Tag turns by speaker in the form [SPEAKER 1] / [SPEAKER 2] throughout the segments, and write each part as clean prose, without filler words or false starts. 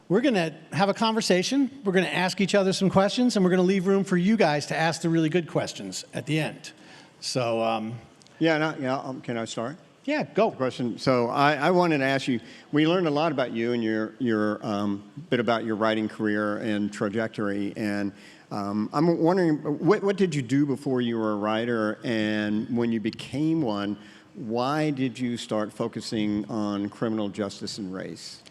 [SPEAKER 1] we're going to have a conversation. We're going to ask each other some questions, and we're going to leave room for you guys to ask the really good questions at the end. So,
[SPEAKER 2] can I start?
[SPEAKER 1] Yeah, go.
[SPEAKER 2] Question. So I wanted to ask you. We learned a lot about you and your bit about your writing career and trajectory. And I'm wondering, what did you do before you were a writer? And when you became one, why did you start focusing on criminal justice and race?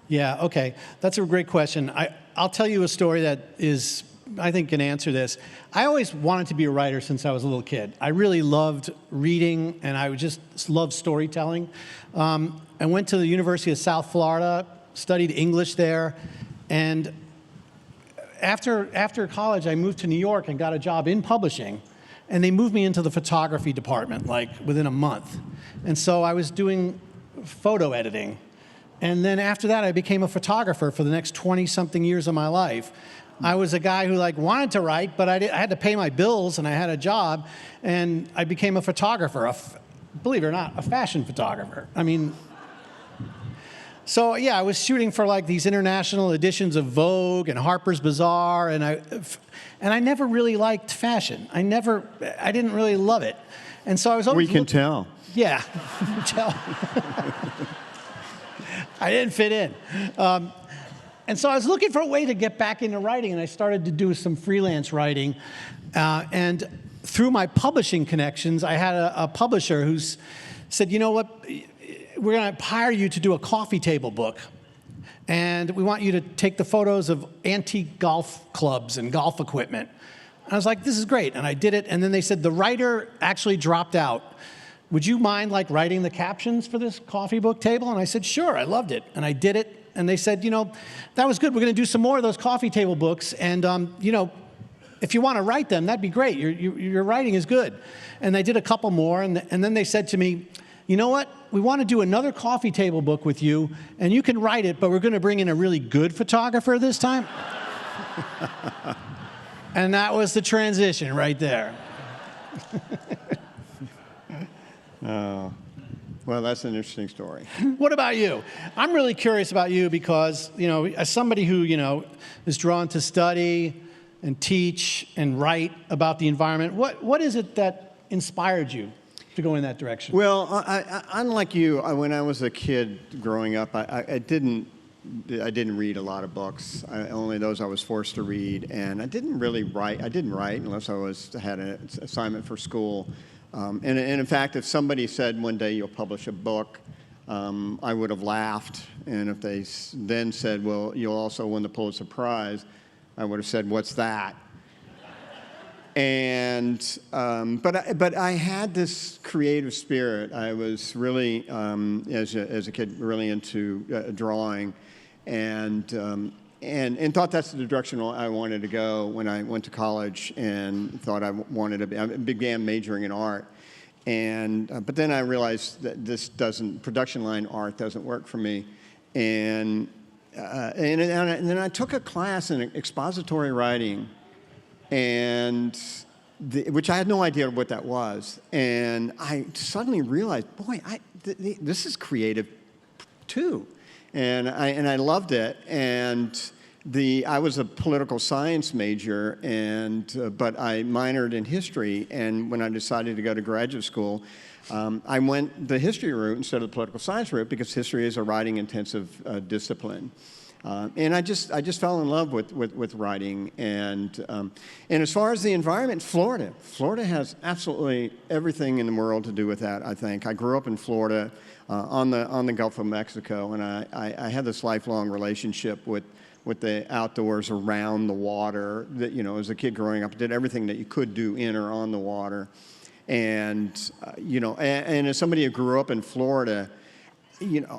[SPEAKER 1] Yeah, okay. That's a great question. I'll tell you a story that is, I think, can answer this. I always wanted to be a writer since I was a little kid. I really loved reading, and I just loved storytelling. I went to the University of South Florida, studied English there, and after college, I moved to New York and got a job in publishing, and they moved me into the photography department, like, within a month. And so I was doing photo editing. And then after that, I became a photographer for the next 20-something years of my life. I was a guy who wanted to write, but I had to pay my bills, and I had a job, and I became a photographer, believe it or not, a fashion photographer. I mean, so yeah, I was shooting for these international editions of Vogue and Harper's Bazaar, and I never really liked fashion. I didn't really love it. And so I was always...
[SPEAKER 2] We can tell.
[SPEAKER 1] Yeah, you can tell. I didn't fit in. And so I was looking for a way to get back into writing, and I started to do some freelance writing. And through my publishing connections, I had a publisher who said, you know what, we're going to hire you to do a coffee table book. And we want you to take the photos of antique golf clubs and golf equipment. And I was like, this is great. And I did it. And then they said, the writer actually dropped out. Would you mind writing the captions for this coffee book table? And I said, sure, I loved it. And I did it. And they said, that was good. We're going to do some more of those coffee table books. And, if you want to write them, that'd be great. Your writing is good. And they did a couple more. And then they said to me, you know what? We want to do another coffee table book with you. And you can write it, but we're going to bring in a really good photographer this time. And that was the transition right there.
[SPEAKER 2] Oh, well, that's an interesting story.
[SPEAKER 1] What about you? I'm really curious about you because, as somebody who, is drawn to study and teach and write about the environment, what is it that inspired you to go in that direction?
[SPEAKER 2] Well, unlike you, when I was a kid growing up, I didn't read a lot of books. Only those I was forced to read, and I didn't really write. I didn't write unless I had an assignment for school. And in fact, if somebody said one day you'll publish a book, I would have laughed. And if they then said, well, you'll also win the Pulitzer Prize, I would have said, what's that? And but I had this creative spirit. I was really, as a kid, really into drawing, and thought that's the direction I wanted to go when I went to college, and thought I began majoring in art. But then I realized that production line art doesn't work for me. And then I took a class in expository writing, which I had no idea what that was. And I suddenly realized, boy, this is creative too. And I loved it. And I was a political science major, but I minored in history. And when I decided to go to graduate school, I went the history route instead of the political science route because history is a writing-intensive discipline. And I just fell in love with writing. And as far as the environment, Florida has absolutely everything in the world to do with that, I think. I grew up in Florida on the Gulf of Mexico, and I had this lifelong relationship with the outdoors around the water. That, as a kid growing up, did everything that you could do in or on the water. And and as somebody who grew up in Florida,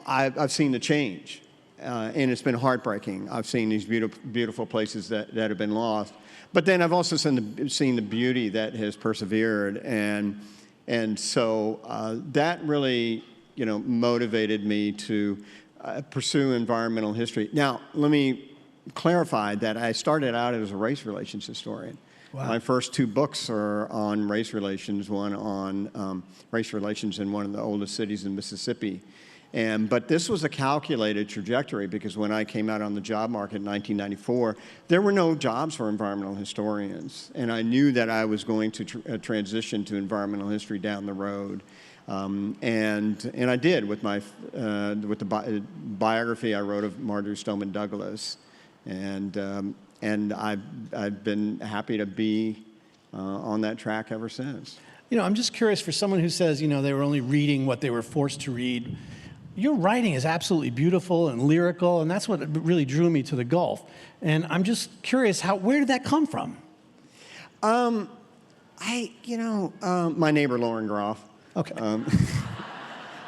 [SPEAKER 2] I've seen the change. And it's been heartbreaking. I've seen these beautiful places that have been lost. But then I've also seen the beauty that has persevered. And so that really, motivated me to pursue environmental history. Now, let me clarify that I started out as a race relations historian. Wow. My first two books are on race relations, one on race relations in one of the oldest cities in Mississippi. But this was a calculated trajectory, because when I came out on the job market in 1994, there were no jobs for environmental historians. And I knew that I was going to transition to environmental history down the road. And I did with the biography I wrote of Marjorie Stoneman Douglas. And I've been happy to be on that track ever since.
[SPEAKER 1] You know, I'm just curious, for someone who says, you know, they were only reading what they were forced to read, your writing is absolutely beautiful and lyrical, and that's what really drew me to the Gulf. And I'm just curious, where did that come from?
[SPEAKER 2] My neighbor Lauren Groff.
[SPEAKER 1] Okay.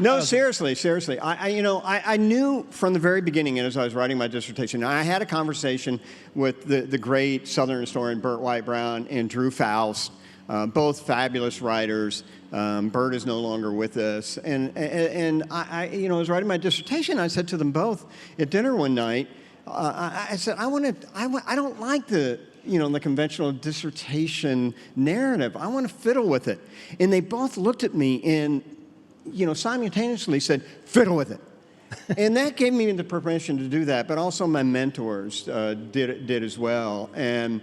[SPEAKER 2] No, seriously. I knew from the very beginning, and as I was writing my dissertation, I had a conversation with the great Southern historian Burt White-Brown and Drew Faust, both fabulous writers. Burt is no longer with us, and I was writing my dissertation. I said to them both at dinner one night, I said, I don't like the conventional dissertation narrative. I want to fiddle with it. And they both looked at me and, simultaneously said, fiddle with it. And that gave me the permission to do that, but also my mentors did as well. And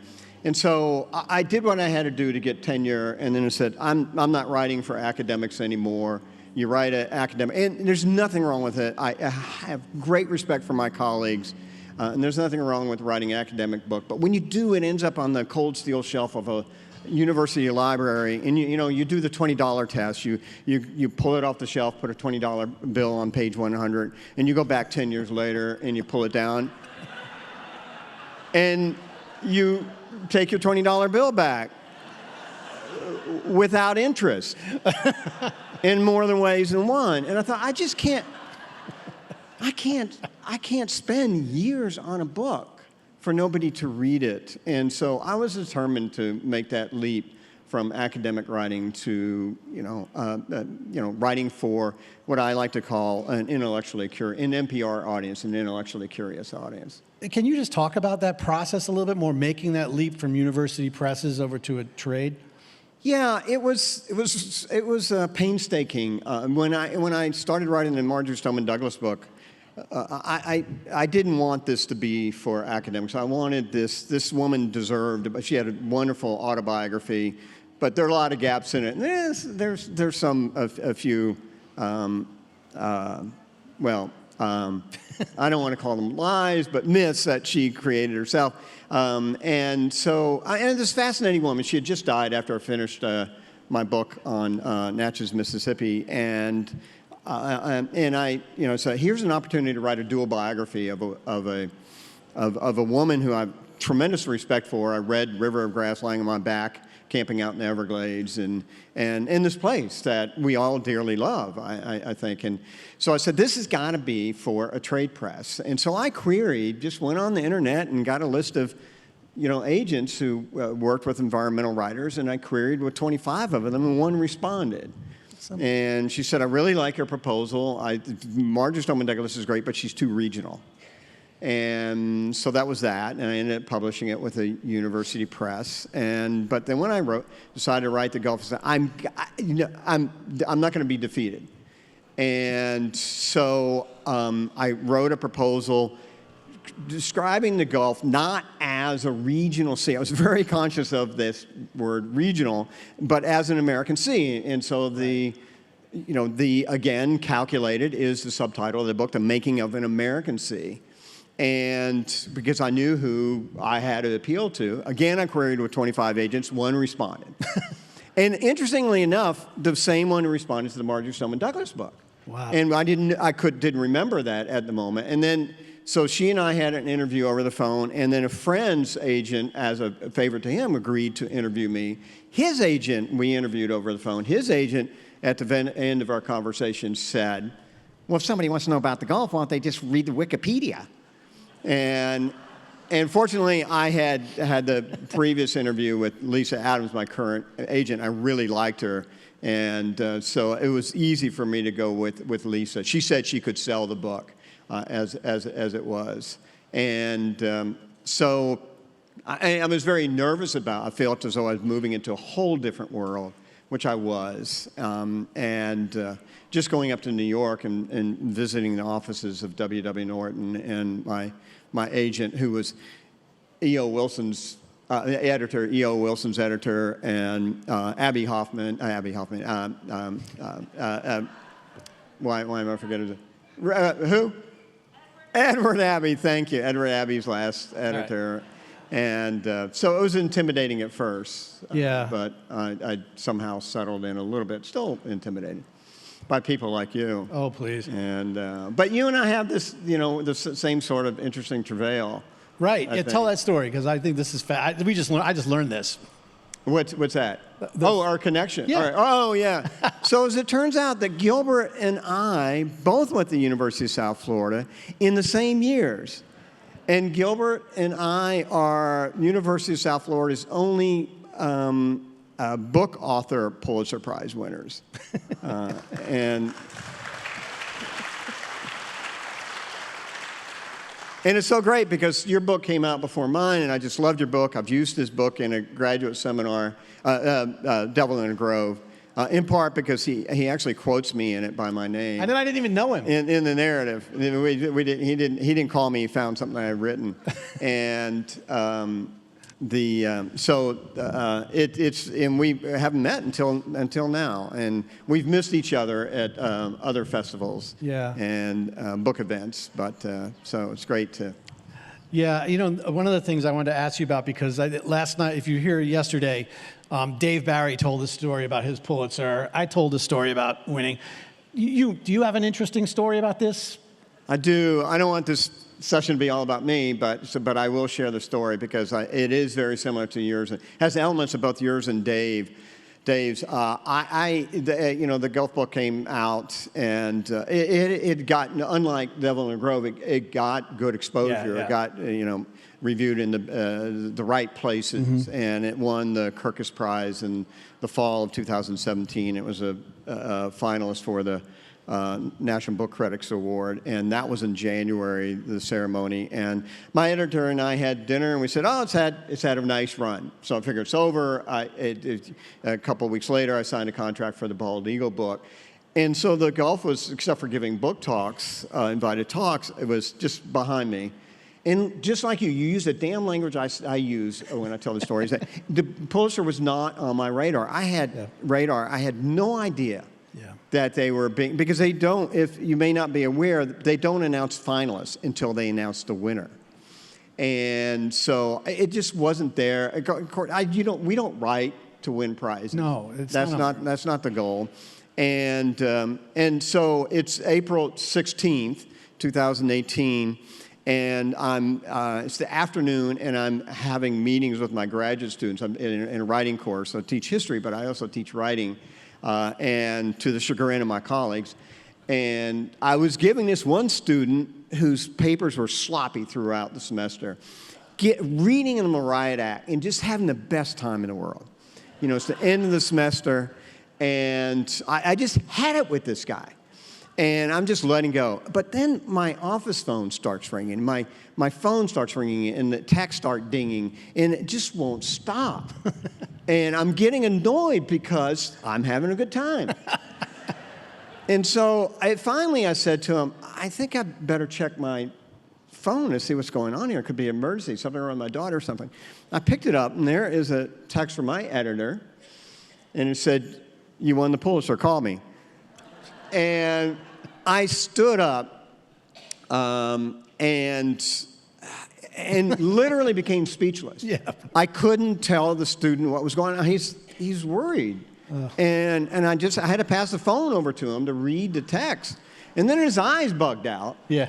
[SPEAKER 2] so I did what I had to do to get tenure, and then I said, I'm not writing for academics anymore. You write an academic, and there's nothing wrong with it. I have great respect for my colleagues, and there's nothing wrong with writing an academic book. But when you do, it ends up on the cold steel shelf of a university library, and you do the $20 test. You pull it off the shelf, put a $20 bill on page 100, and you go back 10 years later and you pull it down, and you take your $20 bill back without interest in more than ways than one. And I thought, I can't spend years on a book for nobody to read it. And so I was determined to make that leap from academic writing to writing for what I like to call an NPR audience, an intellectually curious audience.
[SPEAKER 1] Can you just talk about that process a little bit more, making that leap from university presses over to a trade?
[SPEAKER 2] Yeah, it was painstaking. When I started writing the Marjorie Stoneman Douglas book, I didn't want this to be for academics. I wanted this woman deserved, but she had a wonderful autobiography, but there are a lot of gaps in it. And there's a few. I don't want to call them lies, but myths that she created herself. And this fascinating woman, she had just died after I finished my book on Natchez, Mississippi, and I so here's an opportunity to write a dual biography of a woman who I have tremendous respect for. I read River of Grass lying on my back, camping out in the Everglades, and in this place that we all dearly love, I think. And so I said, this has got to be for a trade press. And so I just went on the internet and got a list of agents who worked with environmental writers, and I queried with 25 of them, and one responded. And she said, I really like your proposal. Marjorie Stoneman Douglas is great, but she's too regional. And so that was that, and I ended up publishing it with a university press. But then when I decided to write the Gulf, I said, I'm not going to be defeated. And so I wrote a proposal describing the Gulf not as a regional sea. I was very conscious of this word regional, but as an American sea. And so the again, calculated is the subtitle of the book, The Making of an American Sea. And because I knew who I had to appeal to, again, I queried with 25 agents, one responded. And interestingly enough, the same one who responded to the Marjorie Stoneman Douglas book.
[SPEAKER 1] Wow.
[SPEAKER 2] And I didn't remember that at the moment. And then, so she and I had an interview over the phone, and then a friend's agent, as a favor to him, agreed to interview me. His agent, we interviewed over the phone. His agent, at the end of our conversation, said, well, if somebody wants to know about the Gulf, why don't they just read the Wikipedia? And fortunately, I had the previous interview with Lisa Adams, my current agent. I really liked her. And so it was easy for me to go with Lisa. She said she could sell the book as it was. And so I was very nervous I felt as though I was moving into a whole different world which I was, and just going up to New York and visiting the offices of W.W. Norton, and my agent, who was E.O. Wilson's editor, E.O. Wilson's editor, and Abby Hoffman. Why am I forgetting it? Who? Edward Abbey, thank you. Edward Abbey's last editor. Right. And so it was intimidating at first.
[SPEAKER 1] Yeah.
[SPEAKER 2] But I somehow settled in a little bit. Still intimidated by people like you.
[SPEAKER 1] Oh, please.
[SPEAKER 2] And but you and I have this, the same sort of interesting travail.
[SPEAKER 1] Right. Yeah, tell that story, because I think this is I just learned this.
[SPEAKER 2] What's that? Our connection.
[SPEAKER 1] Yeah.
[SPEAKER 2] All right. Oh, yeah. So as it turns out that Gilbert and I both went to the University of South Florida in the same years. And Gilbert and I are University of South Florida's only book author Pulitzer Prize winners. And it's so great because your book came out before mine, and I just loved your book. I've used this book in a graduate seminar, Devil in a Grove, in part because he actually quotes me in it by my name.
[SPEAKER 1] And then I didn't even know him.
[SPEAKER 2] In the narrative. He didn't call me, he found something I had written. And and we haven't met until now, and we've missed each other at other festivals and book events. But so it's great to.
[SPEAKER 1] Yeah, one of the things I wanted to ask you about, because last night, if you were here yesterday, Dave Barry told a story about his Pulitzer. I told a story about winning. Do you have an interesting story about this?
[SPEAKER 2] I do. I don't want this session to be all about me, but I will share the story because it is very similar to yours. It has elements of both yours and Dave's. The Gulf book came out, and it got, unlike Devil in a Grove, it got good exposure. It got reviewed in the right places, and it won the Kirkus Prize in the fall of 2017. It was a finalist for the National Book Critics Award, and that was in January, the ceremony. And my editor and I had dinner, and we said, "Oh, it's had a nice run." So I figured it's over. A couple of weeks later, I signed a contract for the Bald Eagle book, and so the Gulf was, except for giving book talks, invited talks, it was just behind me. And just like you use the damn language I use when I tell the stories. That the Pulitzer was not on my radar. I had no idea. That they were because they don't, if you may not be aware, they don't announce finalists until they announce the winner. And so it just wasn't there. We don't write to win prizes.
[SPEAKER 1] No,
[SPEAKER 2] that's not the goal. And so it's April 16th, 2018, and it's the afternoon, and I'm having meetings with my graduate students. I'm in a writing course. I teach history, but I also teach writing. And to the chagrin of my colleagues. And I was giving this one student whose papers were sloppy throughout the semester, reading them a riot act and just having the best time in the world. It's the end of the semester, and I just had it with this guy. And I'm just letting go. But then my office phone starts ringing. My phone starts ringing, and the texts start dinging, and it just won't stop. And I'm getting annoyed because I'm having a good time. And so finally I said to him, I think I better check my phone to see what's going on here. It could be an emergency, something around my daughter or something. I picked it up, and there is a text from my editor, and it said, "You won the Pulitzer, call me." And I stood up and literally became speechless.
[SPEAKER 1] Yeah.
[SPEAKER 2] I couldn't tell the student what was going on. He's worried. And I had to pass the phone over to him to read the text. And then his eyes bugged out.
[SPEAKER 1] Yeah.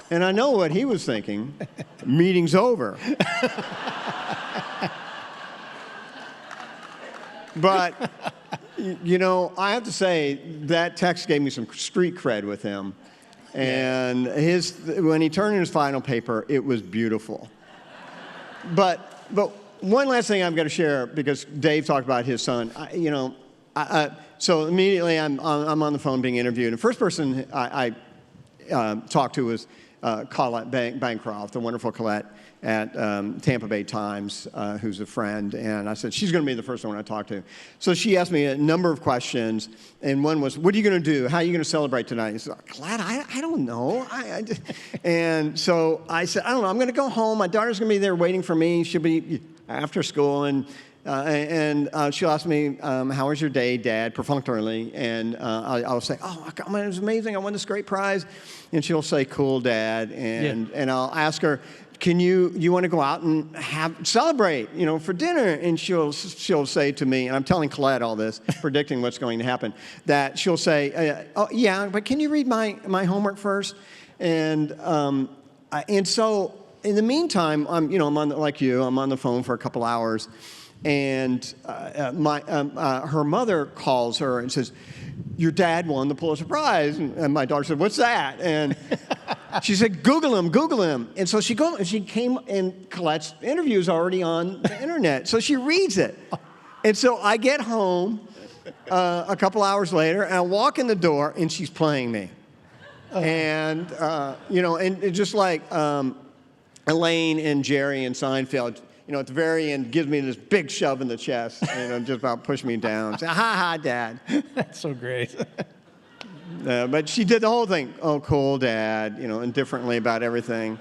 [SPEAKER 2] And I know what he was thinking. Meeting's over. But, I have to say that text gave me some street cred with him. And when he turned in his final paper, it was beautiful. But one last thing I've got to share, because Dave talked about his son. So immediately I'm on the phone being interviewed. The first person I talked to was Colette Bancroft, the wonderful Colette. at Tampa Bay Times, who's a friend, and I said, she's going to be the first one I talk to. So she asked me a number of questions, and one was, what are you going to do? How are you going to celebrate tonight? I said, Glad, I don't know. And so I said, I don't know, I'm going to go home. My daughter's going to be there waiting for me. She'll be after school, and she'll ask me, how was your day, Dad, perfunctorily, and I'll say, oh, it was amazing, I won this great prize, and she'll say, cool, Dad, and I'll ask her, you want to go out and celebrate, for dinner? And she'll say to me, and I'm telling Colette all this, predicting what's going to happen, that she'll say, oh, yeah, but can you read my homework first? And so in the meantime, I'm like you, I'm on the phone for a couple hours, and her mother calls her and says, your dad won the Pulitzer Prize. And my daughter said, what's that? And she said, Google him. And so she came, and Colette's interview is already on the internet. So she reads it. And so I get home a couple hours later, and I walk in the door, and she's playing me. And, and just like Elaine and Jerry and Seinfeld, at the very end, gives me this big shove in the chest, just about push me down. Say, ha, Dad.
[SPEAKER 1] That's so great.
[SPEAKER 2] But she did the whole thing. Oh, cool, Dad, indifferently about everything.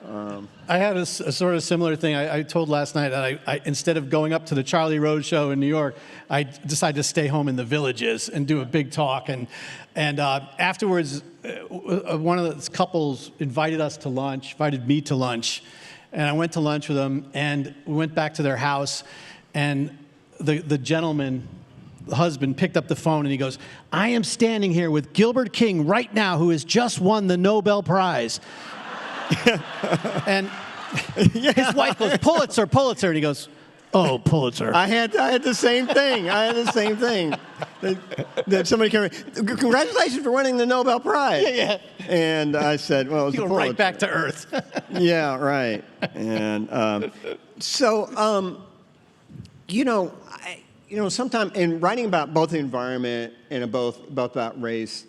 [SPEAKER 1] I had a sort of similar thing. I told last night that I instead of going up to the Charlie Rose show in New York, I decided to stay home in the Villages and do a big talk. And afterwards, one of the couples invited me to lunch. And I went to lunch with them, and we went back to their house, and the gentleman, the husband, picked up the phone, and he goes, I am standing here with Gilbert King right now, who has just won the Nobel Prize. And his wife goes, Pulitzer, and he goes, oh, Pulitzer.
[SPEAKER 2] I had the same thing. That somebody came, congratulations for winning the Nobel Prize.
[SPEAKER 1] Yeah.
[SPEAKER 2] And I said, well, it was
[SPEAKER 1] you go right back to earth.
[SPEAKER 2] Yeah, right. And sometimes in writing about both the environment and about race,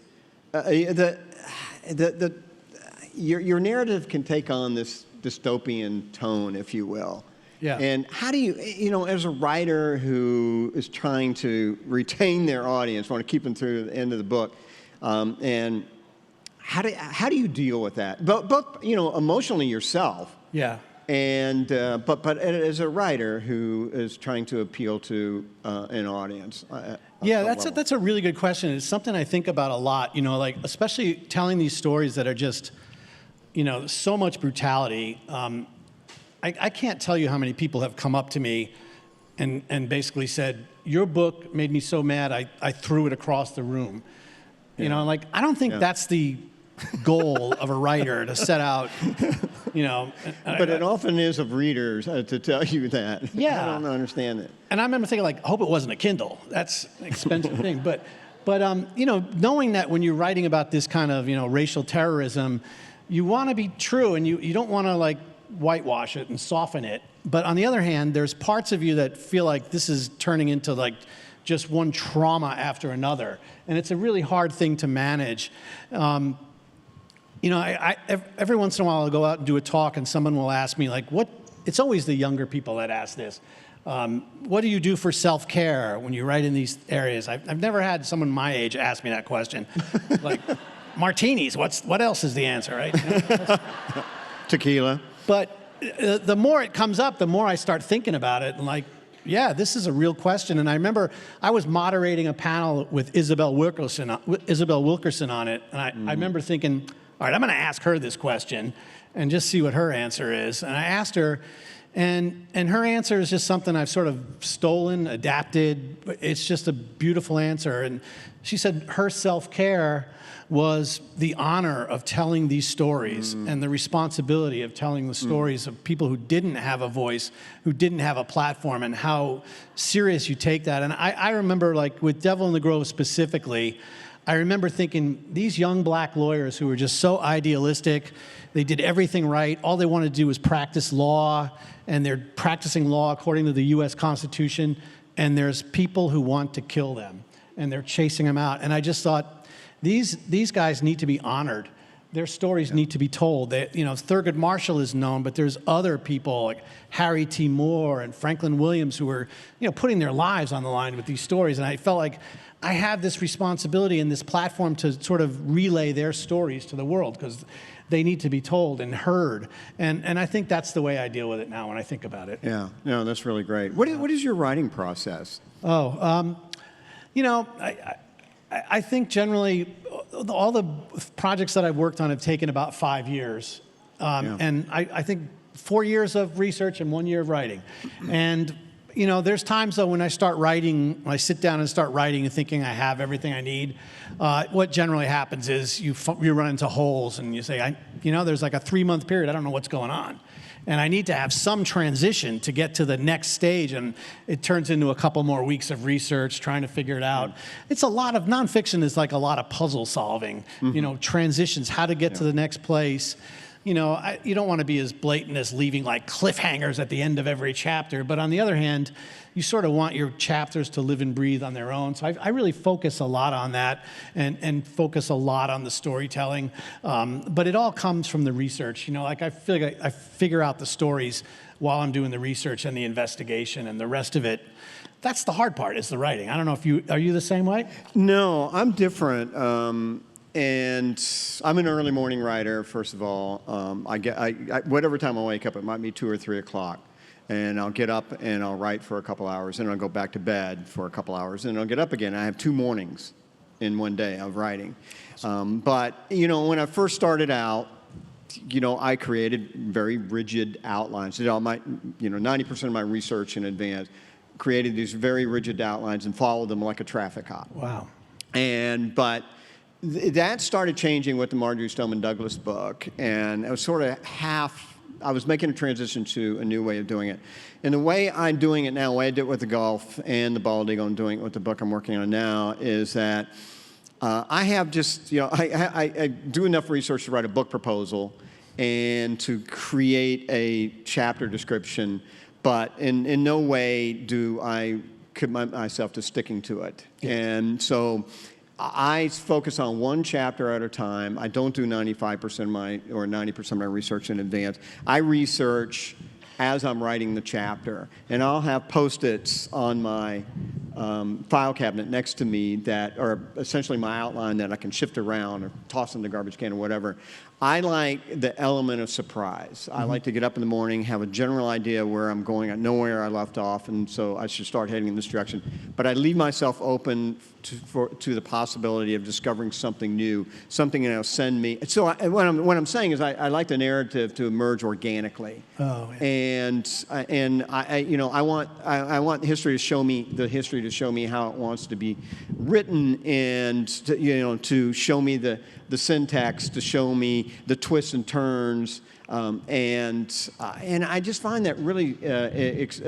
[SPEAKER 2] your narrative can take on this dystopian tone, if you will.
[SPEAKER 1] Yeah.
[SPEAKER 2] And how do you, as a writer who is trying to retain their audience, want to keep them through the end of the book, and how do you deal with that? Both emotionally yourself.
[SPEAKER 1] Yeah.
[SPEAKER 2] And but as a writer who is trying to appeal to an audience.
[SPEAKER 1] Yeah, that's a really good question. It's something I think about a lot. Like especially telling these stories that are just, so much brutality. I can't tell you how many people have come up to me and basically said, your book made me so mad I threw it across the room.
[SPEAKER 2] Yeah.
[SPEAKER 1] I don't think that's the goal of a writer to set out,
[SPEAKER 2] But it often is of readers to tell you that.
[SPEAKER 1] Yeah.
[SPEAKER 2] I don't understand it.
[SPEAKER 1] And I remember thinking, I hope it wasn't a Kindle. That's an expensive thing. But knowing that when you're writing about this kind of, racial terrorism, you want to be true, and you don't want to, whitewash it and soften it. But on the other hand, there's parts of you that feel like this is turning into, just one trauma after another. And it's a really hard thing to manage. Every once in a while I'll go out and do a talk, and someone will ask me, it's always the younger people that ask this. What do you do for self-care when you write in these areas? I've never had someone my age ask me that question. Martinis, what else is the answer, right?
[SPEAKER 2] Tequila.
[SPEAKER 1] But the more it comes up, the more I start thinking about it, and yeah, this is a real question. And I remember I was moderating a panel with Isabel Wilkerson on it, and I remember thinking, all right, I'm going to ask her this question and just see what her answer is. And I asked her, and her answer is just something I've sort of stolen, adapted. It's just a beautiful answer. And she said her self-care was the honor of telling these stories and the responsibility of telling the stories of people who didn't have a voice, who didn't have a platform, and how serious you take that. And I remember, with Devil in the Grove specifically, I remember thinking, these young black lawyers who were just so idealistic, they did everything right, all they wanted to do was practice law, and they're practicing law according to the US Constitution, and there's people who want to kill them, and they're chasing them out. And I just thought, these guys need to be honored. their stories need to be told. Thurgood Marshall is known, but there's other people like Harry T. Moore and Franklin Williams who are, putting their lives on the line with these stories. And I felt like I have this responsibility and this platform to sort of relay their stories to the world because they need to be told and heard. And I think that's the way I deal with it now when I think about it.
[SPEAKER 2] Yeah, no, that's really great. What is your writing process?
[SPEAKER 1] I think generally all the projects that I've worked on have taken about 5 years. And I think 4 years of research and 1 year of writing. And, there's times, though, when I start writing, when I sit down and start writing and thinking I have everything I need, what generally happens is you run into holes and you say, there's like a 3-month period, I don't know what's going on. And I need to have some transition to get to the next stage, and it turns into a couple more weeks of research, trying to figure it out. It's a lot of, nonfiction is like a lot of puzzle solving, transitions, how to get to the next place. You don't want to be as blatant as leaving like cliffhangers at the end of every chapter, but on the other hand, you sort of want your chapters to live and breathe on their own. So I really focus a lot on that and focus a lot on the storytelling. But it all comes from the research. I feel like I figure out the stories while I'm doing the research and the investigation, and the rest of it, that's the hard part, is the writing. I don't know are you the same way?
[SPEAKER 2] No, I'm different. And I'm an early morning writer, first of all. Whatever time I wake up, it might be 2 or 3 o'clock. And I'll get up and I'll write for a couple hours, and I'll go back to bed for a couple hours, and I'll get up again. I have 2 mornings in one day of writing. But when I first started out, I created very rigid outlines. Did all my, 90% of my research in advance, created these very rigid outlines and followed them like a traffic cop.
[SPEAKER 1] Wow.
[SPEAKER 2] But that started changing with the Marjorie Stoneman Douglas book, and it was sort of I was making a transition to a new way of doing it. And the way I'm doing it now, the way I did it with the golf and the bald eagle, and doing it with the book I'm working on now, is that I have just, I do enough research to write a book proposal and to create a chapter description, but in no way do I commit myself to sticking to it. And so I focus on one chapter at a time. I don't do 95% or 90% of my research in advance. I research as I'm writing the chapter, and I'll have Post-its on my file cabinet next to me that are essentially my outline that I can shift around or toss in the garbage can or whatever. I like the element of surprise. I like to get up in the morning, have a general idea where I'm going. I know where I left off, and so I should start heading in this direction. But I leave myself open to the possibility of discovering something new, something that'll send me. So what I'm saying is I like the narrative to emerge organically.
[SPEAKER 1] Oh, yeah.
[SPEAKER 2] And I want history to show me how it wants to be written, and to show me the syntax, to show me the twists and turns, and I just find that really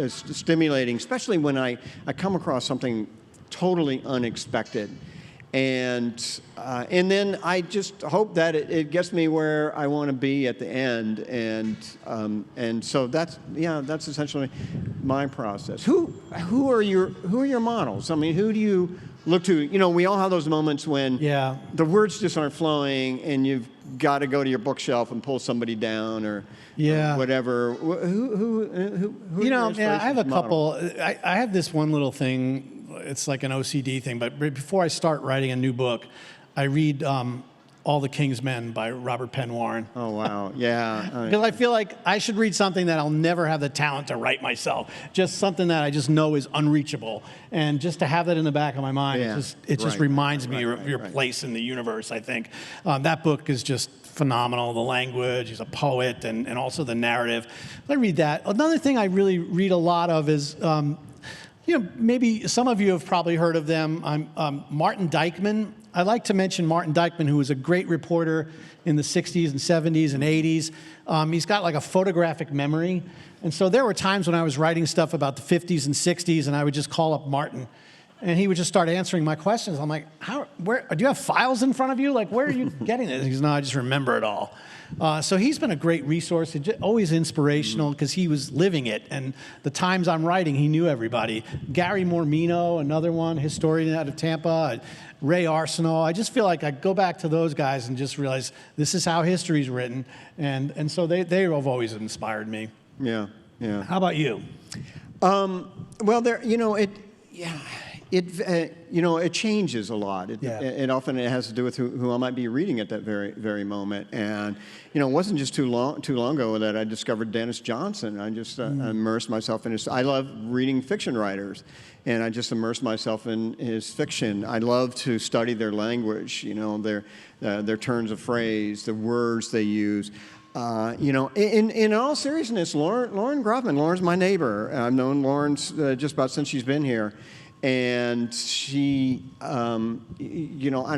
[SPEAKER 2] stimulating, especially when I come across something totally unexpected, and then I just hope that it gets me where I want to be at the end, and so that's essentially my process. Who are your models? I mean, who do you look to? We all have those moments when the words just aren't flowing, and you've got to go to your bookshelf and pull somebody down or whatever. Who
[SPEAKER 1] I have a couple. I have this one little thing. It's like an OCD thing, but before I start writing a new book, I read All the King's Men by Robert Penn Warren.
[SPEAKER 2] Oh, wow. Yeah.
[SPEAKER 1] Because I feel like I should read something that I'll never have the talent to write myself. Just something that I just know is unreachable. And just to have that in the back of my mind, it just reminds me of your place in the universe, I think. That book is just phenomenal. The language, he's a poet, and also the narrative. I read that. Another thing I really read a lot of is, maybe some of you have probably heard of them. Martin Dykman. I like to mention Martin Dykman, who was a great reporter in the 60s and 70s and 80s. He's got like a photographic memory. And so there were times when I was writing stuff about the 50s and 60s, and I would just call up Martin And he would just start answering my questions. I'm like, where, do you have files in front of you? Like, where are you getting it? He goes, no, I just remember it all. So he's been a great resource, always inspirational because he was living it. And the times I'm writing, he knew everybody. Gary Mormino, another one, historian out of Tampa, Ray Arsenault. I just feel like I go back to those guys and just realize this is how history's written. And so they have always inspired me.
[SPEAKER 2] Yeah, yeah.
[SPEAKER 1] How about you?
[SPEAKER 2] Well, it changes a lot. It often has to do with who I might be reading at that very moment. And it wasn't just too long ago that I discovered Dennis Johnson. I just immersed myself in his. I love reading fiction writers, and I just immersed myself in his fiction. I love to study their language. Their turns of phrase, the words they use. In all seriousness, Lauren Groffman. Lauren's my neighbor. I've known Lauren just about since she's been here. And she, and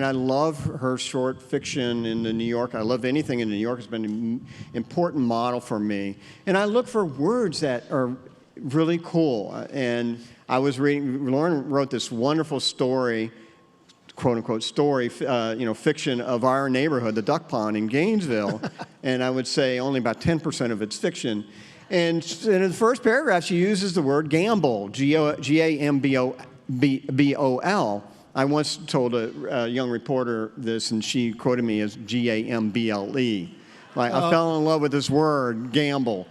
[SPEAKER 2] I love her short fiction in the New York. I love anything in New York. It's been an important model for me. And I look for words that are really cool. And I was reading, Lauren wrote this wonderful story, quote unquote story, fiction of our neighborhood, the Duck Pond in Gainesville. And I would say only about 10% of it's fiction. And in the first paragraph, she uses the word gamble, G-A-M-B-O-L. I once told a young reporter this, and she quoted me as G-A-M-B-L-E. Like, I fell in love with this word, gamble.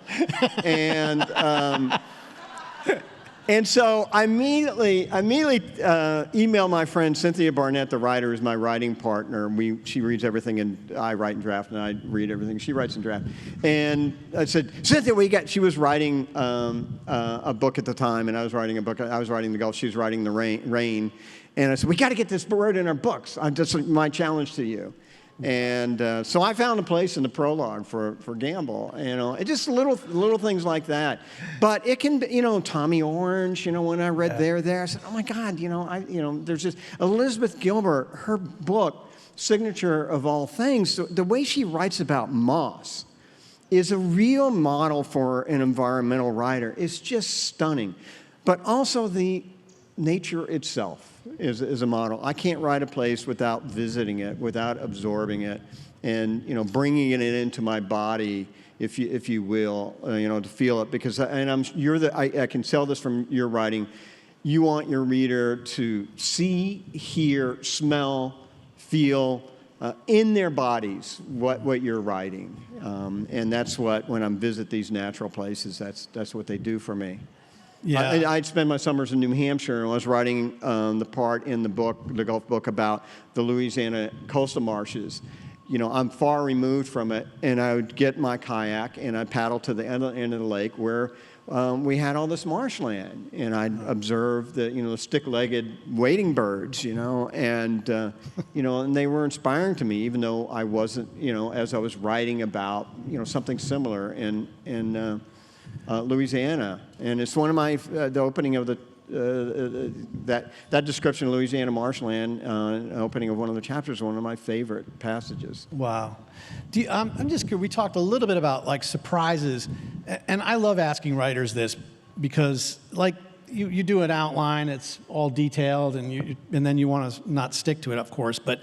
[SPEAKER 2] And so I immediately emailed my friend Cynthia Barnett, the writer, who's my writing partner. She reads everything, and I write in draft, and I read everything. She writes in draft. And I said, Cynthia, what you got? She was writing a book at the time, and I was writing a book. I was writing The Gulf. She was writing The Rain. And I said, we got to get this word in our books. That's my challenge to you. And so I found a place in the prologue for Gamble. It's just little things like that. But it can be, Tommy Orange. When I read there, I said, oh my God, there's just Elizabeth Gilbert. Her book, Signature of All Things. The way she writes about moss is a real model for an environmental writer. It's just stunning, but also the nature itself is a model. I can't write a place without visiting it, without absorbing it, and bringing it into my body, if you will, to feel it. Because I can tell this from your writing. You want your reader to see, hear, smell, feel in their bodies what you're writing, and that's what when I visit these natural places, that's what they do for me. Yeah. I'd spend my summers in New Hampshire, and I was writing the part in the book, the Gulf book, about the Louisiana coastal marshes. I'm far removed from it, and I would get my kayak, and I'd paddle to the end of the lake where we had all this marshland, and I'd observe the stick-legged wading birds, and they were inspiring to me, even though I wasn't, as I was writing about, something similar in Louisiana. And it's one of my, the opening of that description of Louisiana marshland, opening of one of the chapters, is one of my favorite passages.
[SPEAKER 1] Wow. I'm just curious, we talked a little bit about surprises, and I love asking writers this because you do an outline, it's all detailed, and then you want to not stick to it, of course, but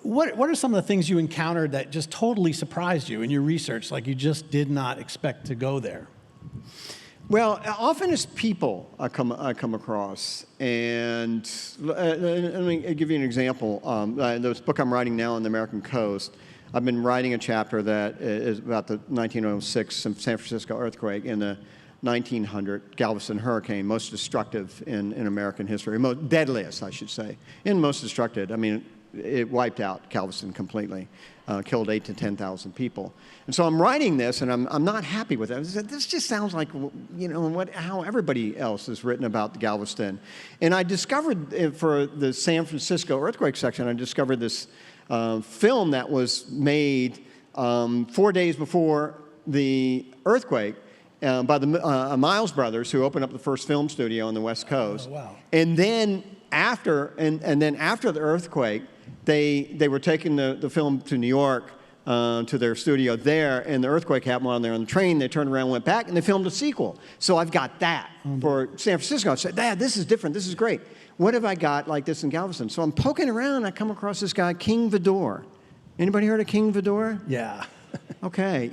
[SPEAKER 1] what are some of the things you encountered that just totally surprised you in your research, like you just did not expect to go there?
[SPEAKER 2] Well, often it's people I come across, and let me give you an example. This book I'm writing now on the American coast, I've been writing a chapter that is about the 1906 San Francisco earthquake and the 1900 Galveston hurricane, most destructive in American history, deadliest, I should say, and most destructive. I mean, it wiped out Galveston completely, killed 8,000 to 10,000 people. And so I'm writing this, and I'm not happy with it. This just sounds like, how everybody else has written about Galveston. And I discovered, for the San Francisco earthquake section, I discovered this film that was made 4 days before the earthquake by the Miles brothers, who opened up the first film studio on the West Coast. Oh, wow. And then after the earthquake, they were taking the film to New York, to their studio there, and the earthquake happened while they were on the train. They turned around, went back, and they filmed a sequel. So I've got that for San Francisco. I said, Dad, this is different. This is great. what have I got like this in Galveston? So I'm poking around. I come across this guy, King Vidor. Anybody heard of King Vidor?
[SPEAKER 1] Yeah.
[SPEAKER 2] Okay,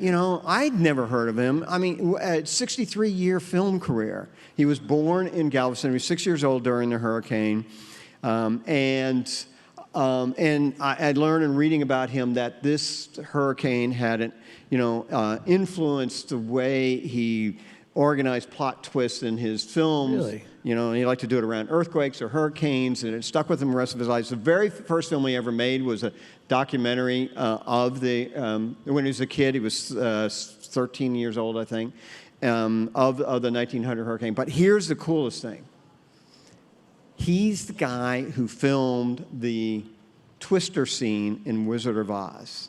[SPEAKER 2] I'd never heard of him. I mean, a 63-year film career. He was born in Galveston. He was 6 years old during the hurricane. And I learned in reading about him that this hurricane had, influenced the way he organized plot twists in his films.
[SPEAKER 1] Really?
[SPEAKER 2] He liked to do it around earthquakes or hurricanes, and it stuck with him the rest of his life. The very first film he ever made was a documentary of when he was a kid. He was 13 years old, I think, of the 1900 hurricane. But here's the coolest thing. He's the guy who filmed the Twister scene in Wizard of Oz.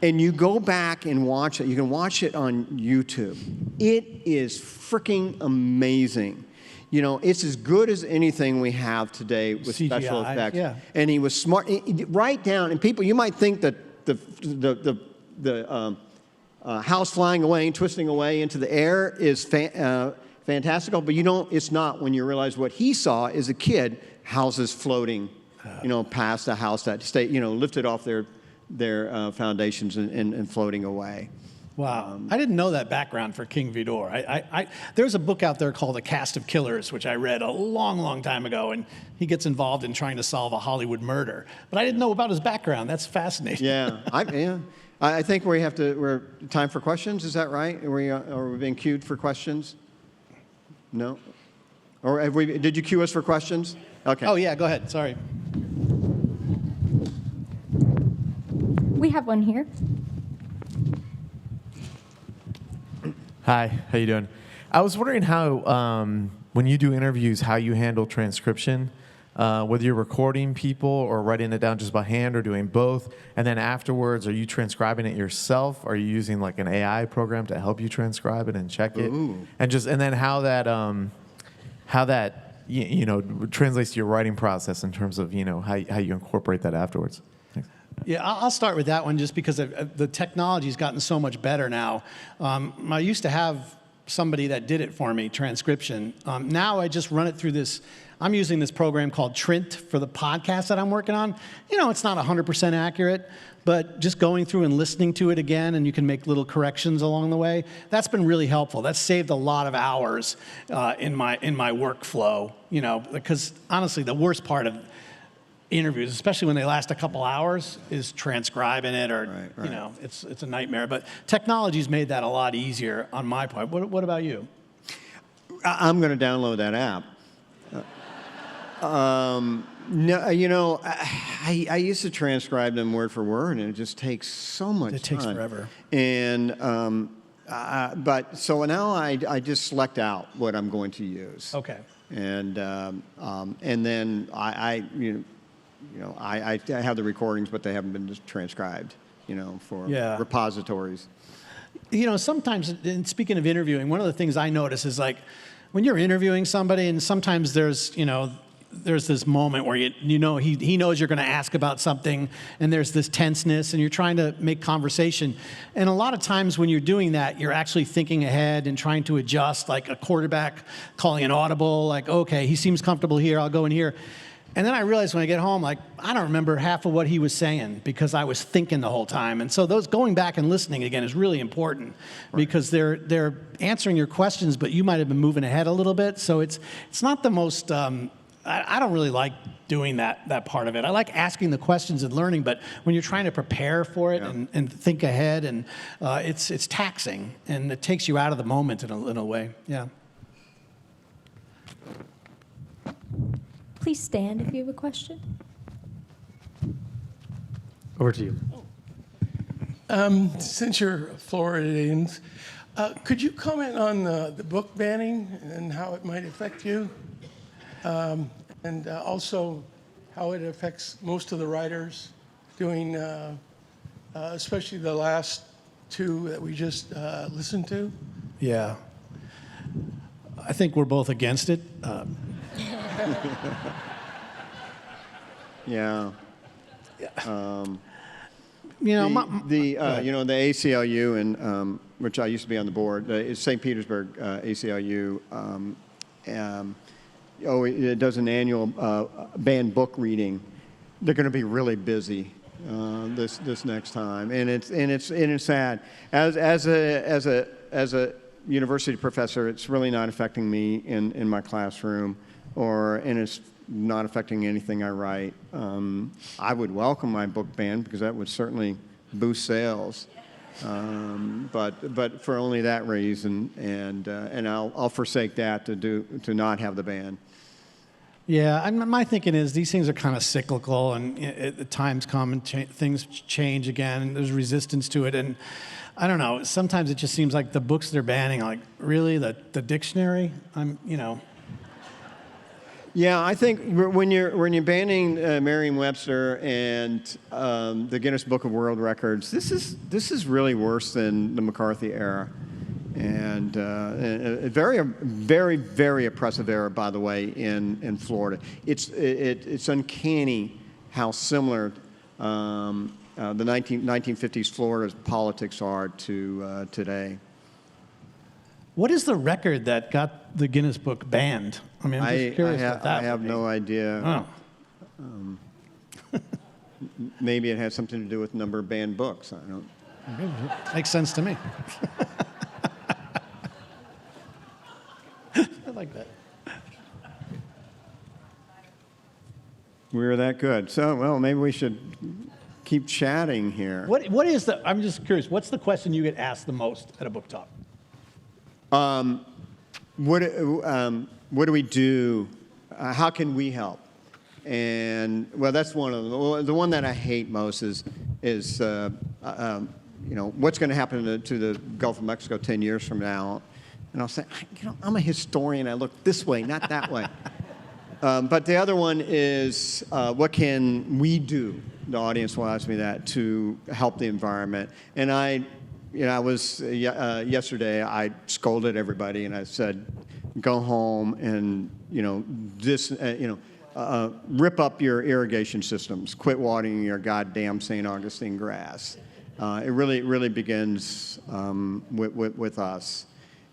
[SPEAKER 2] And you go back and watch it. You can watch it on YouTube. It is freaking amazing. It's as good as anything we have today with
[SPEAKER 1] CGI,
[SPEAKER 2] special effects.
[SPEAKER 1] yeah.
[SPEAKER 2] And he was smart. Right down, and people, you might think that the house flying away and twisting away into the air is fantastical, but it's not when you realize what he saw as a kid, houses floating, past a house that lifted off their foundations and floating away.
[SPEAKER 1] Wow. I didn't know that background for King Vidor. There's a book out there called A Cast of Killers, which I read a long, long time ago, and he gets involved in trying to solve a Hollywood murder. But I didn't know about his background. That's fascinating.
[SPEAKER 2] Yeah. I think we're time for questions. Is that right? Are we being queued for questions? No? Or did you cue us for questions? Okay.
[SPEAKER 1] Oh, yeah, go ahead. Sorry.
[SPEAKER 3] We have one here.
[SPEAKER 4] Hi, how you doing? I was wondering how, when you do interviews, how you handle transcription, whether you're recording people or writing it down just by hand or doing both, and then afterwards, are you transcribing it yourself? Are you using like an AI program to help you transcribe it and check it?
[SPEAKER 2] Ooh.
[SPEAKER 4] And then how that translates to your writing process in terms of how you incorporate that afterwards. Thanks.
[SPEAKER 1] Yeah, I'll start with that one just because the technology's gotten so much better now. I used to have somebody that did it for me, transcription. Now I just run it through this. I'm using this program called Trint for the podcast that I'm working on. It's not 100% accurate, but just going through and listening to it again, and you can make little corrections along the way. That's been really helpful. That's saved a lot of hours in my workflow. Because honestly, the worst part of interviews, especially when they last a couple hours, is transcribing it, or
[SPEAKER 2] Right.
[SPEAKER 1] it's a nightmare. But technology's made that a lot easier on my part. What about you?
[SPEAKER 2] I'm going to download that app. No, I used to transcribe them word for word, and it just takes so much time.
[SPEAKER 1] It takes forever.
[SPEAKER 2] And but so now I just select out what I'm going to use.
[SPEAKER 1] Okay.
[SPEAKER 2] And then I have the recordings, but they haven't been transcribed, for repositories.
[SPEAKER 1] Sometimes, and speaking of interviewing, one of the things I notice is like when you're interviewing somebody, and sometimes there's this moment where he knows you're going to ask about something, and there's this tenseness, and you're trying to make conversation. And a lot of times when you're doing that, you're actually thinking ahead and trying to adjust, like a quarterback calling an audible, like, okay, he seems comfortable here, I'll go in here. And then I realized when I get home, like, I don't remember half of what he was saying because I was thinking the whole time. And so those going back and listening again is really important, because they're answering your questions, but you might have been moving ahead a little bit. So it's not the most, I don't really like doing that part of it. I like asking the questions and learning, but when you're trying to prepare for it and think ahead, and it's taxing, and it takes you out of the moment in a way. Yeah.
[SPEAKER 3] Please stand if you have a question.
[SPEAKER 5] Over to you.
[SPEAKER 6] Since you're Floridians, could you comment on the book banning and how it might affect you? And also how it affects most of the writers doing, especially the last two that we just listened to?
[SPEAKER 1] Yeah. I think we're both against it.
[SPEAKER 2] Yeah.
[SPEAKER 1] The
[SPEAKER 2] the ACLU, and which I used to be on the board, St. Petersburg ACLU, it does an annual band book reading. They're going to be really busy this next time, and it's sad. As a university professor, it's really not affecting me in my classroom, and it's not affecting anything I write. I would welcome my book ban because that would certainly boost sales. But for only that reason, and I'll forsake that to not have the ban.
[SPEAKER 1] Yeah, and my thinking is these things are kind of cyclical, and the times come and things change again, and there's resistance to it. And I don't know. Sometimes it just seems like the books they're banning, like really the dictionary.
[SPEAKER 2] Yeah, I think when you're banning Merriam-Webster and the Guinness Book of World Records, this is really worse than the McCarthy era, and a very, very, very oppressive era, by the way, in Florida. It's uncanny how similar the 1950s Florida's politics are to today.
[SPEAKER 1] What is the record that got the Guinness Book banned? I mean, I'm just curious what that
[SPEAKER 2] I have
[SPEAKER 1] would be.
[SPEAKER 2] no idea.
[SPEAKER 1] Oh.
[SPEAKER 2] Maybe it has something to do with number of banned books. I don't.
[SPEAKER 1] Makes sense to me. I like that.
[SPEAKER 2] We're that good. So, well, maybe we should keep chatting here.
[SPEAKER 1] What is the? I'm just curious. What's the question you get asked the most at a book talk?
[SPEAKER 2] What do we do? How can we help? And well, that's one of them. The one that I hate most is what's going to happen to the Gulf of Mexico 10 years from now? And I'll say, I'm a historian. I look this way, not that way. But the other one is, what can we do? The audience will ask me that to help the environment. And yesterday I scolded everybody and I said, go home and rip up your irrigation systems. Quit watering your goddamn St. Augustine grass. It really begins with us.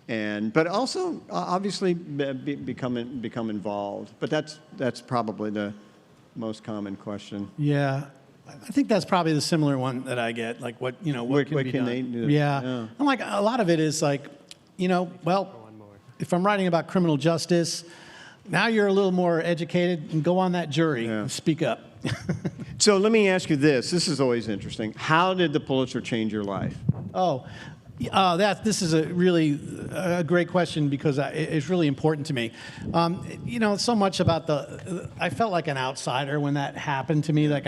[SPEAKER 2] But also obviously become involved. But that's probably the most common question.
[SPEAKER 1] Yeah, I think that's probably the similar one that I get. Like what can be done?
[SPEAKER 2] they do?
[SPEAKER 1] Yeah.
[SPEAKER 2] Yeah.
[SPEAKER 1] I'm like a lot of it is like, if I'm writing about criminal justice, now you're a little more educated and go on that jury and speak up.
[SPEAKER 2] So let me ask you this. This is always interesting. How did the Pulitzer change your life?
[SPEAKER 1] This is a great question because it's really important to me. So much about I felt like an outsider when that happened to me. Like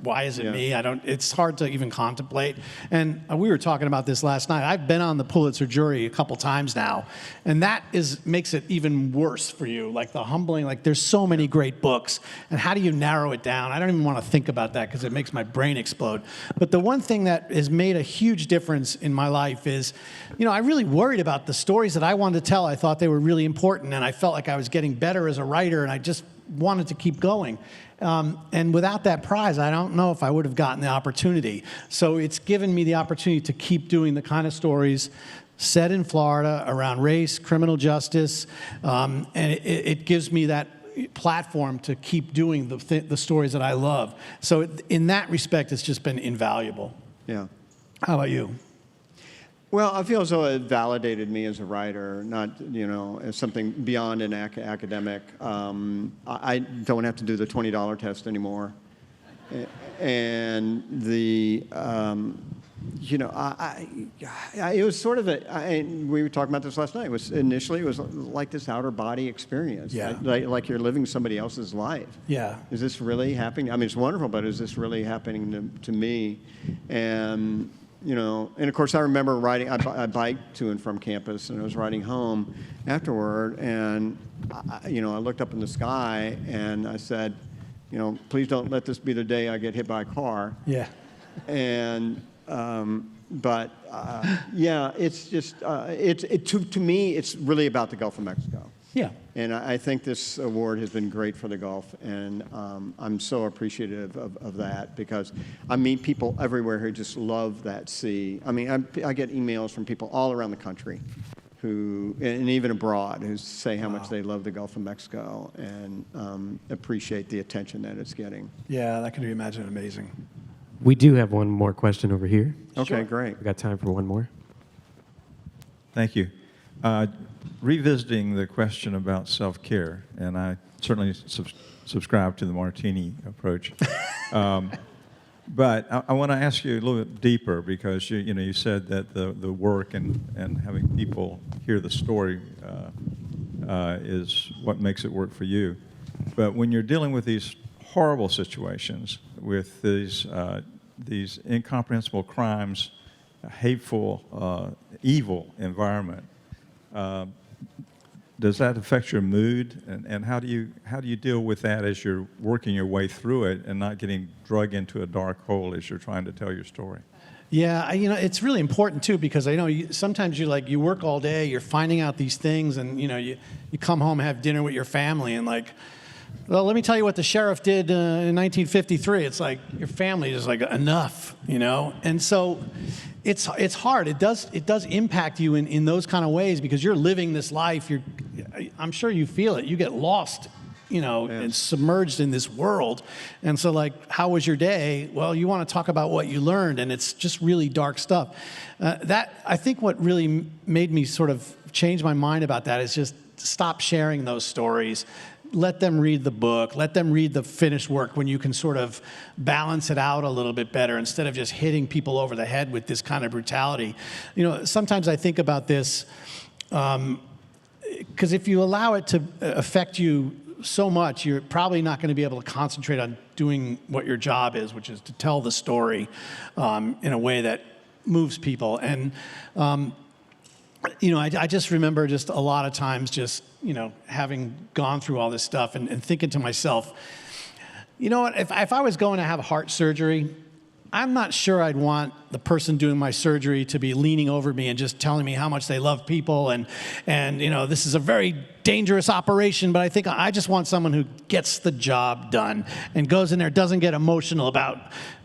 [SPEAKER 1] why is it me? It's hard to even contemplate. And we were talking about this last night. I've been on the Pulitzer jury a couple times now, and that makes it even worse for you. Like the humbling, like there's so many great books, and how do you narrow it down? I don't even want to think about that because it makes my brain explode. But the one thing that has made a huge difference in my life is, I really worried about the stories that I wanted to tell. I thought they were really important, and I felt like I was getting better as a writer, and I just wanted to keep going. And without that prize, I don't know if I would have gotten the opportunity. So it's given me the opportunity to keep doing the kind of stories set in Florida around race, criminal justice, and it gives me that platform to keep doing the stories that I love. So in that respect, it's just been invaluable.
[SPEAKER 2] Yeah.
[SPEAKER 1] How about you?
[SPEAKER 2] Well, I feel as though it validated me as a writer, not, as something beyond an academic. I don't have to do the $20 test anymore. And it was sort of we were talking about this last night. It was like this outer body experience.
[SPEAKER 1] Yeah.
[SPEAKER 2] Like you're living somebody else's life.
[SPEAKER 1] Yeah.
[SPEAKER 2] Is this really happening? I mean, it's wonderful, but is this really happening to me? And of course, I remember riding. I biked to and from campus, and I was riding home afterward, and I looked up in the sky, and I said, please don't let this be the day I get hit by a car.
[SPEAKER 1] Yeah.
[SPEAKER 2] And it's just to me, it's really about the Gulf of Mexico.
[SPEAKER 1] Yeah.
[SPEAKER 2] And I think this award has been great for the Gulf, and I'm so appreciative of that because I meet people everywhere who just love that sea. I mean, I get emails from people all around the country and even abroad, who say how much they love the Gulf of Mexico and appreciate the attention that it's getting.
[SPEAKER 1] Yeah, that can be imagined amazing.
[SPEAKER 5] We do have one more question over here.
[SPEAKER 2] Okay, great.
[SPEAKER 5] We got time for one more.
[SPEAKER 7] Thank you. Revisiting the question about self-care, and I certainly subscribe to the Martini approach. But I want to ask you a little bit deeper, because you said that the work and having people hear the story is what makes it work for you. But when you're dealing with these horrible situations, with these incomprehensible crimes, hateful, evil environment, does that affect your mood, and how do you deal with that as you're working your way through it and not getting drug into a dark hole as you're trying to tell your story?
[SPEAKER 1] Yeah, it's really important too, because I know sometimes you work all day, you're finding out these things, and you come home, have dinner with your family, and well, let me tell you what the sheriff did in 1953. It's like your family is like, enough, and so it's hard. It does impact you in those kind of ways, because you're living this life. I'm sure you feel it. You get lost, and submerged in this world. And so, how was your day? Well, you want to talk about what you learned, and it's just really dark stuff. I think what really made me sort of change my mind about that is just stop sharing those stories. Let them read the book. Let them read the finished work, when you can sort of balance it out a little bit better, instead of just hitting people over the head with this kind of brutality. Sometimes I think about this, because if you allow it to affect you so much, you're probably not going to be able to concentrate on doing what your job is, which is to tell the story in a way that moves people. And I just remember just a lot of times just, having gone through all this stuff and thinking to myself, what, if I was going to have heart surgery, I'm not sure I'd want the person doing my surgery to be leaning over me and just telling me how much they love people and this is a very dangerous operation, but I think I just want someone who gets the job done and goes in there, doesn't get emotional about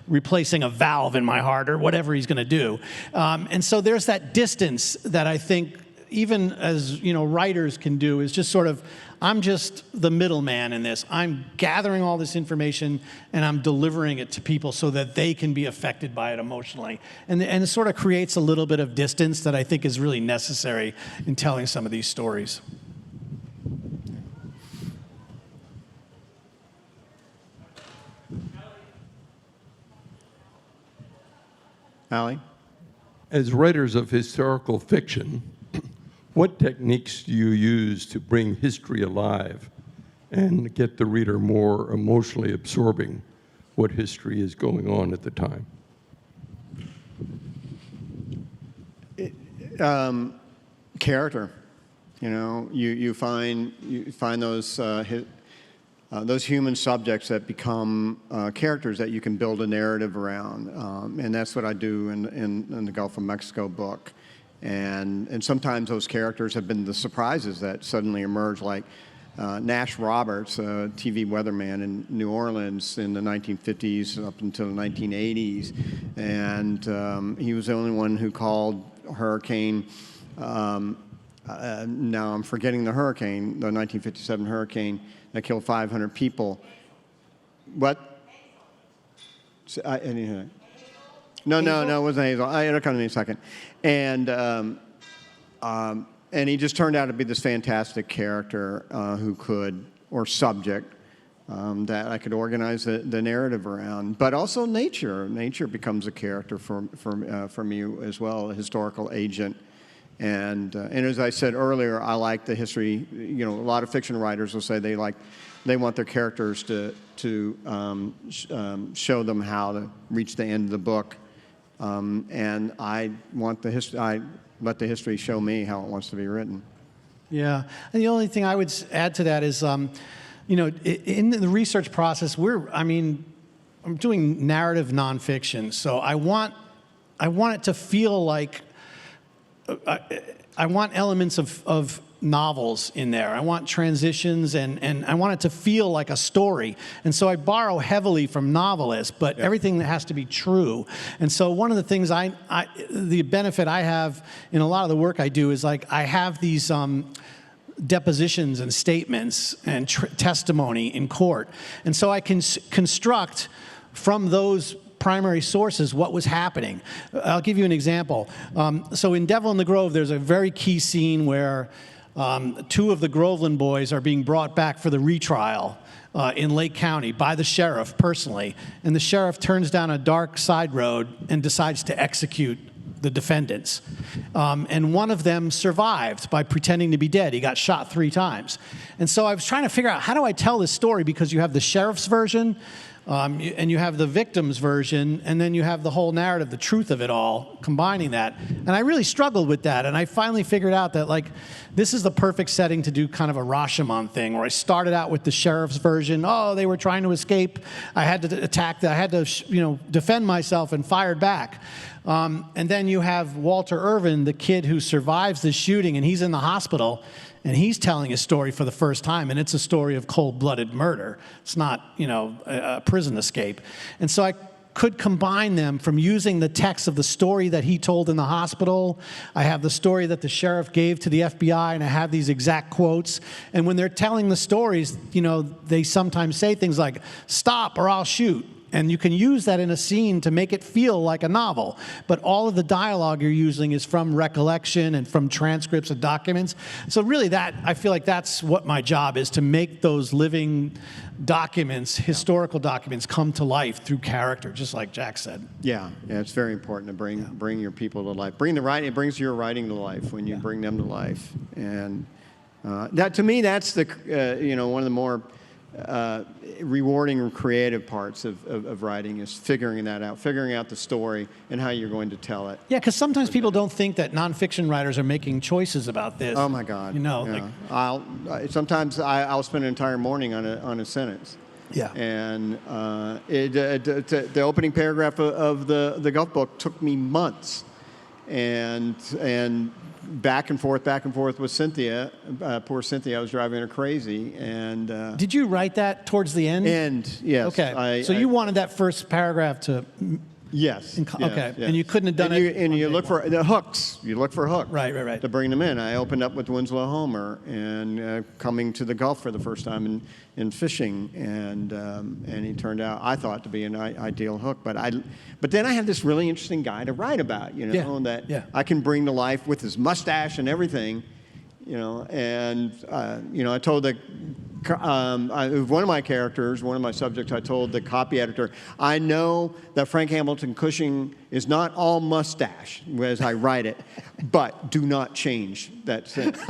[SPEAKER 1] replacing a valve in my heart or whatever he's going to do. And so there's that distance that I think even as writers can do, is just sort of, I'm just the middleman in this. I'm gathering all this information and I'm delivering it to people so that they can be affected by it emotionally. And it sort of creates a little bit of distance that I think is really necessary in telling some of these stories.
[SPEAKER 2] Allie?
[SPEAKER 8] As writers of historical fiction, what techniques do you use to bring history alive and get the reader more emotionally absorbing what history is going on at the time?
[SPEAKER 2] Character. You find those human subjects that become characters that you can build a narrative around, and that's what I do in the Gulf of Mexico book. And sometimes those characters have been the surprises that suddenly emerge, like Nash Roberts, a TV weatherman in New Orleans in the 1950s up until the 1980s. And he was the only one who called hurricane, now I'm forgetting the hurricane, the 1957 hurricane that killed 500 people. What? I didn't hear that. No, it wasn't Hazel. It'll come to me in a second. And he just turned out to be this fantastic character who could, or subject, that I could organize the narrative around. But also nature. Nature becomes a character for me as well, a historical agent. And as I said earlier, I like the history. A lot of fiction writers will say they want their characters to show them how to reach the end of the book. And I want I let the history show me how it wants to be written.
[SPEAKER 1] Yeah, and the only thing I would add to that is, in the research process, I'm doing narrative nonfiction, so I want it to feel like I want elements of novels in there. I want transitions, and I want it to feel like a story. And so I borrow heavily from novelists, but everything that has to be true. And so one of the things the benefit I have in a lot of the work I do is like I have these depositions and statements and testimony in court. And so I can construct from those primary sources what was happening. I'll give you an example. So in Devil in the Grove, there's a very key scene where two of the Groveland boys are being brought back for the retrial in Lake County by the sheriff personally. And the sheriff turns down a dark side road and decides to execute the defendants. And one of them survived by pretending to be dead. He got shot 3 times. And so I was trying to figure out, how do I tell this story? Because you have the sheriff's version, and you have the victim's version, and then you have the whole narrative, the truth of it all, combining that. And I really struggled with that, and I finally figured out that, like, this is the perfect setting to do kind of a Rashomon thing, where I started out with the sheriff's version. Oh, they were trying to escape. I had to attack. I had to, defend myself, and fired back. And then you have Walter Irvin, the kid who survives the shooting, and he's in the hospital, and he's telling his story for the first time, and it's a story of cold-blooded murder. It's not, a prison escape. And so I could combine them from using the text of the story that he told in the hospital. I have the story that the sheriff gave to the FBI, and I have these exact quotes. And when they're telling the stories, they sometimes say things like, "Stop or I'll shoot." And you can use that in a scene to make it feel like a novel. But all of the dialogue you're using is from recollection and from transcripts and documents. So really I feel like that's what my job is, to make those living documents, historical documents, come to life through character, just like Jack said.
[SPEAKER 2] Yeah, it's very important to bring your people to life. Bring the writing. It brings your writing to life when you bring them to life. And that, to me, that's the one of the more rewarding and creative parts of writing, is figuring out the story and how you're going to tell it.
[SPEAKER 1] Yeah, because sometimes people don't think that nonfiction writers are making choices about this.
[SPEAKER 2] Oh my God! Sometimes I'll spend an entire morning on a sentence.
[SPEAKER 1] Yeah.
[SPEAKER 2] And the opening paragraph of the Gulf book took me months, and back and forth with Cynthia. Poor Cynthia, I was driving her crazy. And
[SPEAKER 1] did you write that towards the end?
[SPEAKER 2] Yes.
[SPEAKER 1] Okay. So you wanted that first paragraph to.
[SPEAKER 2] Yes.
[SPEAKER 1] Okay. Yes. And you couldn't have done it.
[SPEAKER 2] And you look for the hooks. You look for hooks.
[SPEAKER 1] Right.
[SPEAKER 2] To bring them in. I opened up with Winslow Homer and coming to the Gulf for the first time in fishing, and he turned out, I thought, to be an ideal hook. But then I had this really interesting guy to write about, I can bring to life with his mustache and everything, And I told one of my characters, one of my subjects, I told the copy editor, I know that Frank Hamilton Cushing is not all mustache as I write it, but do not change that sentence.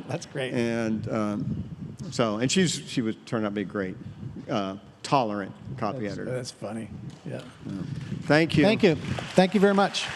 [SPEAKER 1] That's great.
[SPEAKER 2] And she turned out to be a great, tolerant copy editor.
[SPEAKER 1] That's funny. Yeah.
[SPEAKER 2] Thank you.
[SPEAKER 1] Thank you very much.